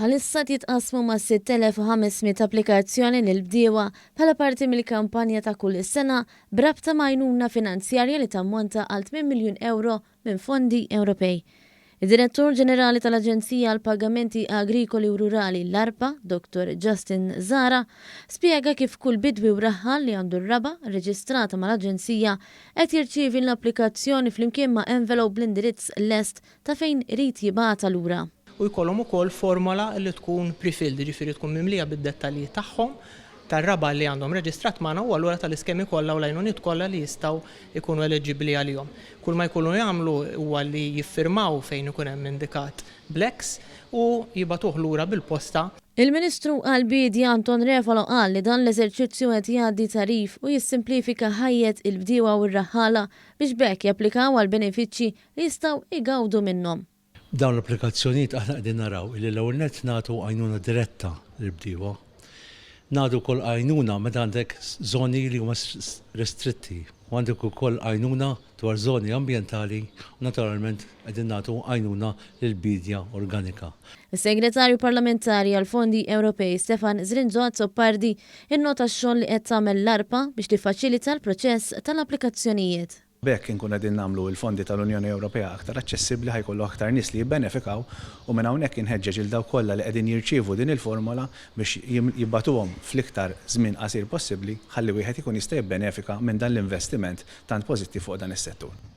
Bħalissa jitqasmu ma' 6,500 applikazzjoni lill-bdiewa bħala parti mill-kampanja ta' kull sena b'rabta għajnuna finanzjarja li tammonta għal 8 miljun euro minn fondi Ewropej. Id-Direttur Ġenerali tal-Aġenzija għall-Pagamenti Agrikoli u Rurali l-ARPA, Dr. Justin Zahra, spjega kif kull bidwi u raħħal li għandu r-raba rreġistrata mal-Aġenzija qed jirċievi l-applikazzjoni flimkien ma' envelope bl-indirizz lest ta' fejn irid jibgħatha lura. U jkollhom ukoll formola li tkun pre-filled, ġifieri tkun mimlija bid-dettalji tagħhom tar-raba li għandhom reġistrat magħna u allura tal-iskemi kollha u l-għajnuniet kollha li jistgħu jkunu eligibbli għalihom. Kull ma jkunu jagħmlu huwa li jiffirmaw fejn ikun hemm indikat bl-X u jibgħatuh lura bil-posta. Il-Ministru għall-Bidja Anton Refalo qal li dan l-eżerċizzju qed jgħaddi tarif u jissimplifika ħajjet il-bdiewa u r-raħħala biex bekk japplikaw għal benefiċċji li jistgħu igawdu minnhom. Dawn l-applikazzjonijiet aħna qegħdin naraw li l-ewwel nett nagħtu għajnuna diretta lill-bdiewa. Nagħtu wkoll għajnuna meta għandek żoni li huma restritti u għandek ukoll għajnuna dwar żoni ambjentali u naturalment qegħdin nagħtu għajnuna lill-bidja organika. Is-Segretarju Parlamentari għall-Fondi Ewropej Stefan Zrinzo-Azzopardi innota x-xogħol li qed tagħmel l-ARPA biex tiffaċilita l-proċess tal-applikazzjonijiet. Bekk inkun qegħdin nagħmlu l-fondi tal-Unjoni Ewropea aktar aċċessibbli ħajkollu aktar nies li jibbenefikaw u minn hawnhekk inħeġġeġ il dawk kollha li qegħdin jirċievu din il-formola biex jibbatuhom fl-iktar żmien qasir possibbli ħalli wieħed ikun jista' jibbenefika minn dan l-investiment tant pożittiv fuq dan is-settur.